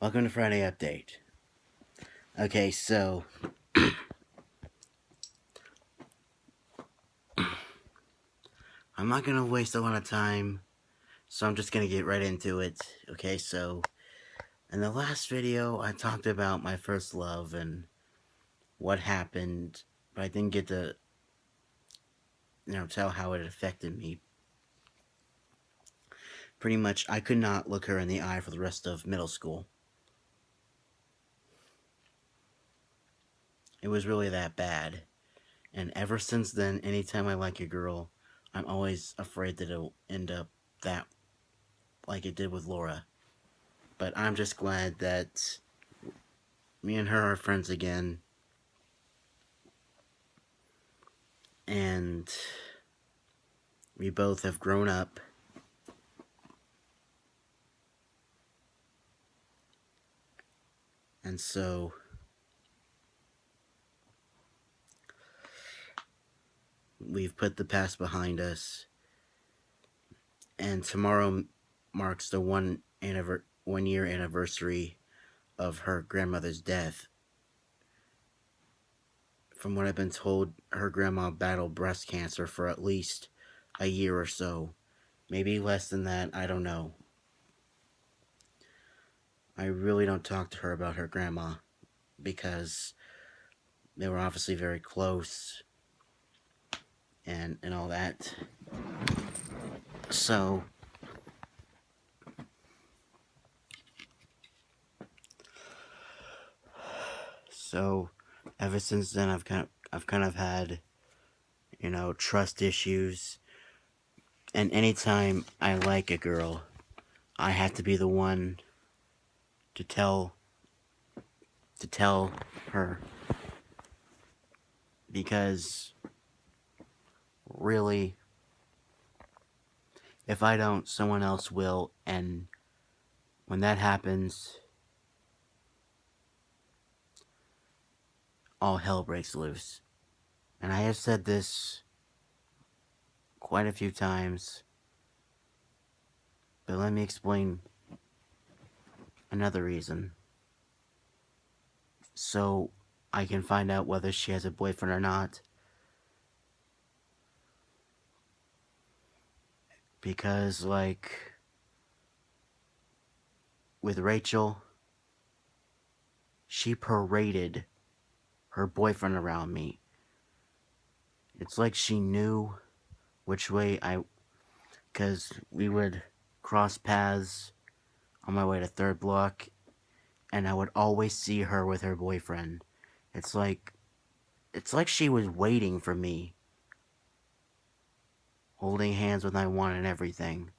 Welcome to Friday Update. Okay, so I'm not gonna waste a lot of time, so I'm just gonna get right into it. Okay, so in the last video, I talked about my first love and what happened, but I didn't get to, tell how it affected me. Pretty much, I could not look her in the eye for the rest of middle school. It was really that bad. And ever since then, anytime I like a girl, I'm always afraid that it'll end up that like it did with Laura. But I'm just glad that me and her are friends again. And we both have grown up. And so we've put the past behind us. And tomorrow marks the 1 year anniversary of her grandmother's death. From what I've been told, her grandma battled breast cancer for at least a year or so. Maybe less than that, I don't know. I really don't talk to her about her grandma because they were obviously very close and all that. So ever since then I've kind of had, trust issues. And anytime I like a girl, I have to be the one to tell her, because really, if I don't, someone else will, and when that happens, all hell breaks loose. And I have said this quite a few times, but let me explain another reason. So I can find out whether she has a boyfriend or not. Because, like, with Rachel, she paraded her boyfriend around me. It's like she knew which way because we would cross paths on my way to third block, and I would always see her with her boyfriend. It's like she was waiting for me, holding hands when I wanted everything.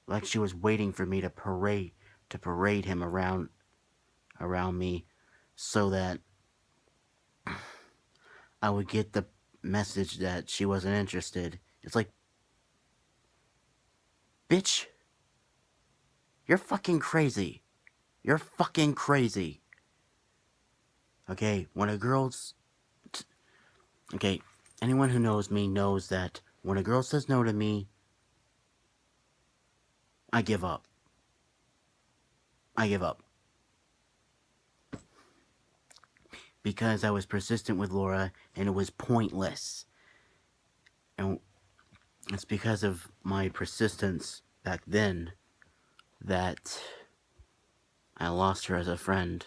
Like she was waiting for me to parade him around me, so that I would get the message that she wasn't interested. It's like, bitch, you're fucking crazy. You're fucking crazy. Okay, when a girl's... Okay, anyone who knows me knows that when a girl says no to me, I give up. I give up. Because I was persistent with Laura, and it was pointless. And it's because of my persistence back then that I lost her as a friend.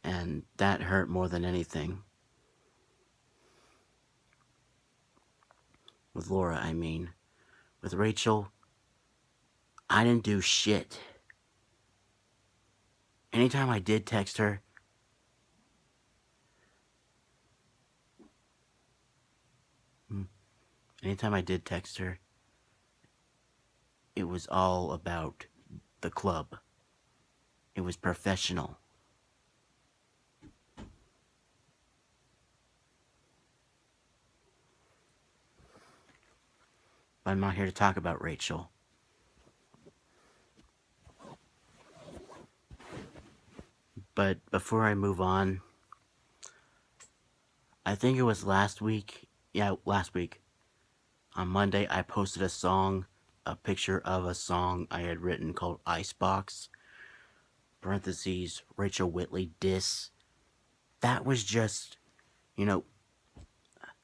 And that hurt more than anything. With Laura, I mean. With Rachel, I didn't do shit. Anytime I did text her, it was all about the club. It was professional. But I'm not here to talk about Rachel. But before I move on, I think it was last week. Yeah, last week. On Monday, I posted a picture of a song I had written called Icebox, parentheses, Rachel Whitley diss. That was just, you know,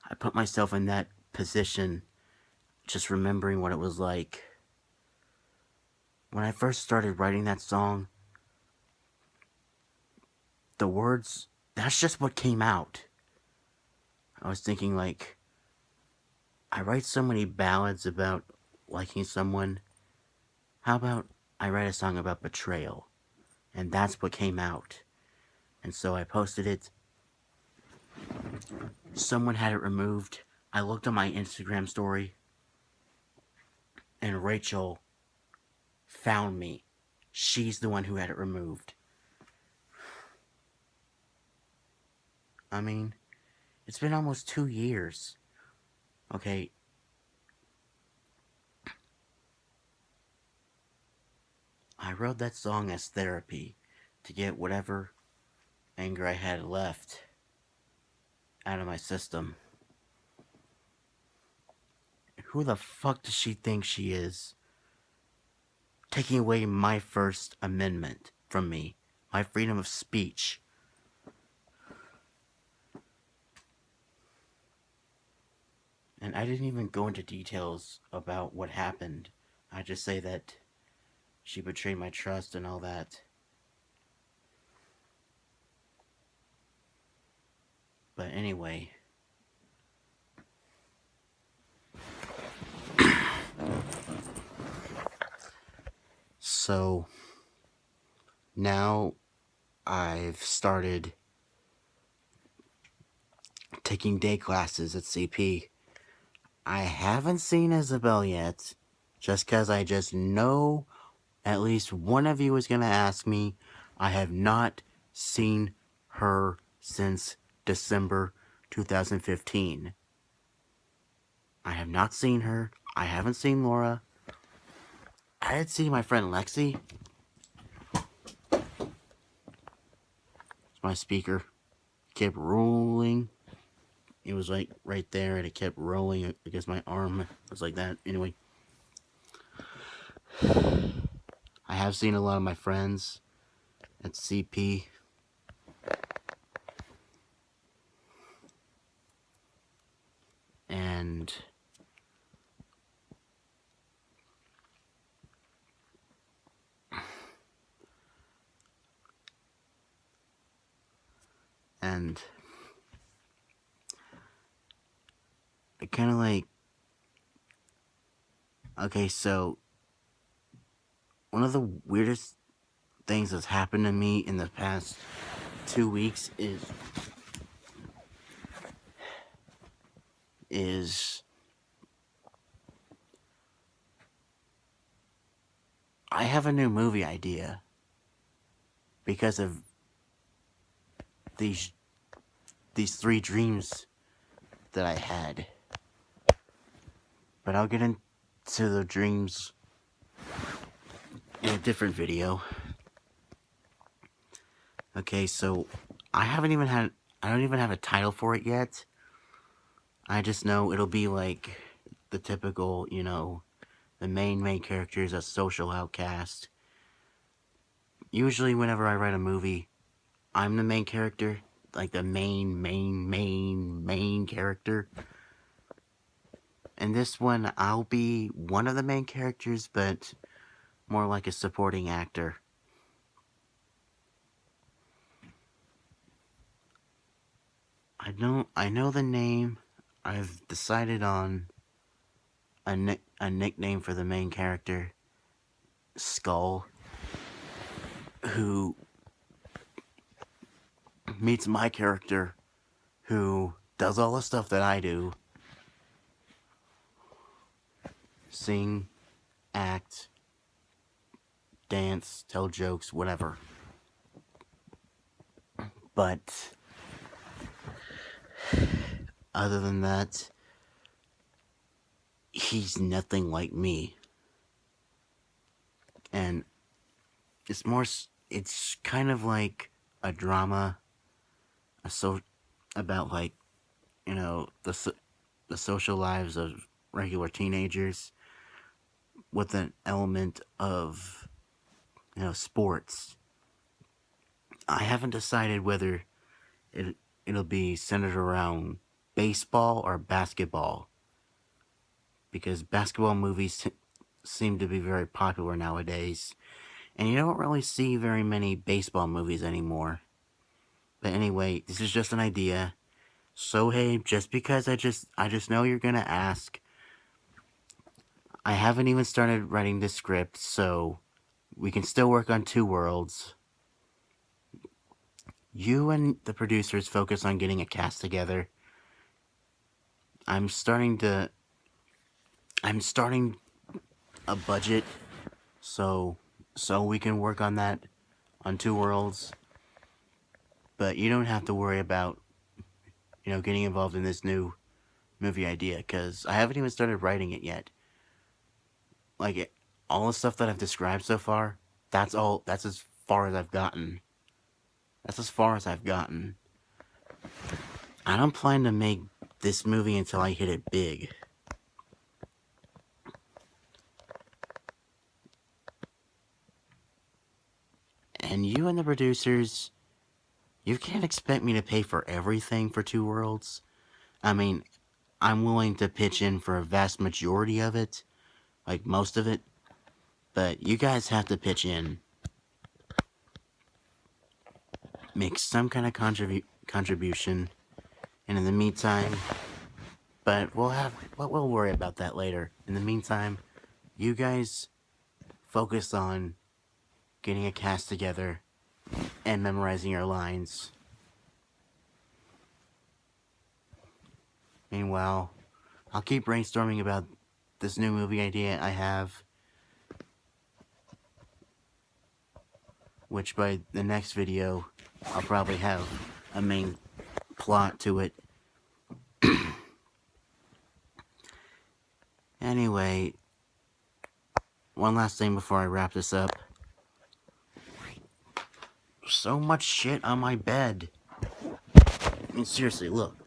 I put myself in that position just remembering what it was like. When I first started writing that song, the words, that's just what came out. I was thinking, like, I write so many ballads about liking someone. How about I write a song about betrayal? And that's what came out. And so I posted it. Someone had it removed. I looked on my Instagram story, and Rachel found me. She's the one who had it removed. I mean, it's been almost 2 years. Okay, I wrote that song as therapy to get whatever anger I had left out of my system. Who the fuck does she think she is? Taking away my First Amendment from me, my freedom of speech. And I didn't even go into details about what happened. I just say that she betrayed my trust and all that. But anyway. So now I've started taking day classes at CP. I haven't seen Isabel yet, just because I just know at least one of you is going to ask me. I have not seen her since December 2015. I have not seen her. I haven't seen Laura. I had seen my friend Lexi. It's my speaker. It kept rolling. It was like right there and it kept rolling against my arm. It was like that. Anyway. I have seen a lot of my friends at CP. And it kind of like, okay, so one of the weirdest things that's happened to me in the past 2 weeks is I have a new movie idea because of these 3 dreams that I had. But I'll get into the dreams in a different video. Okay, so I don't even have a title for it yet. I just know it'll be like the typical, the main character is a social outcast. Usually whenever I write a movie, I'm the main character, like the main character. And this one, I'll be one of the main characters, but more like a supporting actor. I know the name. I've decided on a nickname for the main character, Skull, who meets my character, who does all the stuff that I do. Sing, act, dance, tell jokes, whatever. But other than that, he's nothing like me. And it's kind of like a drama, about like the social lives of regular teenagers with an element of sports. I haven't decided whether it it'll be centered around baseball or basketball because basketball movies seem to be very popular nowadays, and you don't really see very many baseball movies anymore. But anyway, this is just an idea. So hey, just because I just know you're gonna ask, I haven't even started writing the script, so we can still work on Two Worlds. You and the producers focus on getting a cast together. I'm starting to I'm starting a budget so we can work on that on Two Worlds. But you don't have to worry about getting involved in this new movie idea because I haven't even started writing it yet. All the stuff that I've described so far, that's all. That's as far as I've gotten. That's as far as I've gotten. I don't plan to make this movie until I hit it big. And you and the producers, you can't expect me to pay for everything for Two Worlds. I mean, I'm willing to pitch in for a vast majority of it, like most of it, but you guys have to pitch in. Make some kind of contribution, and in the meantime, but we'll worry about that later. In the meantime, you guys focus on getting a cast together and memorizing your lines. Meanwhile, I'll keep brainstorming about this new movie idea I have, which by the next video, I'll probably have a main plot to it. Anyway, one last thing before I wrap this up. So much shit on my bed. I mean, seriously, look.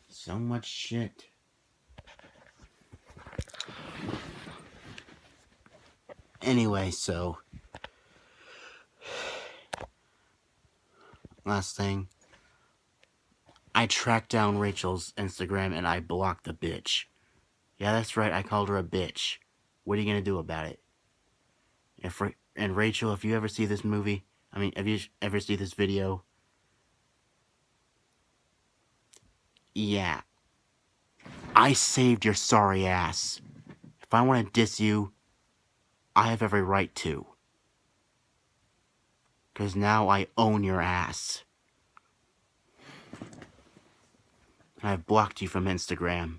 So much shit. Anyway, so last thing. I tracked down Rachel's Instagram and I blocked the bitch. Yeah, that's right, I called her a bitch. What are you gonna do about it? And Rachel, if you ever see this movie, if you ever see this video, yeah, I saved your sorry ass. If I want to diss you, I have every right to. Because now I own your ass. And I've blocked you from Instagram.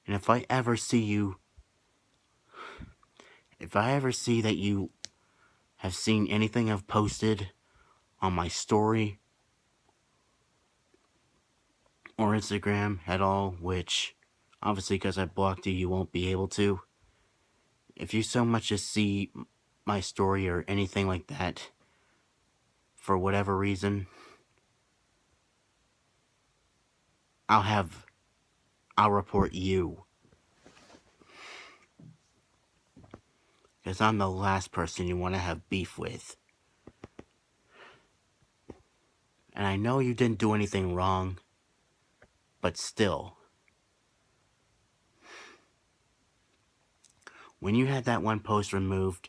And if I ever see that you have seen anything I've posted on my story or Instagram at all, which obviously because I blocked you, you won't be able to. If you so much as see my story or anything like that, for whatever reason, I'll report you. Because I'm the last person you want to have beef with. And I know you didn't do anything wrong, but still. When you had that one post removed,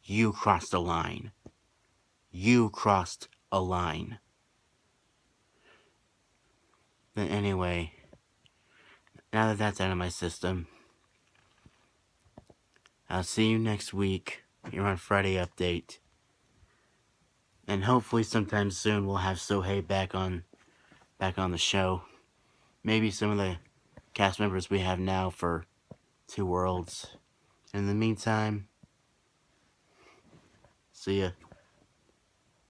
you crossed a line. You crossed a line. But anyway, now that that's out of my system, I'll see you next week here on Friday Update. And hopefully sometime soon we'll have Sohei back on the show. Maybe some of the cast members we have now for Two Worlds. In the meantime, see ya.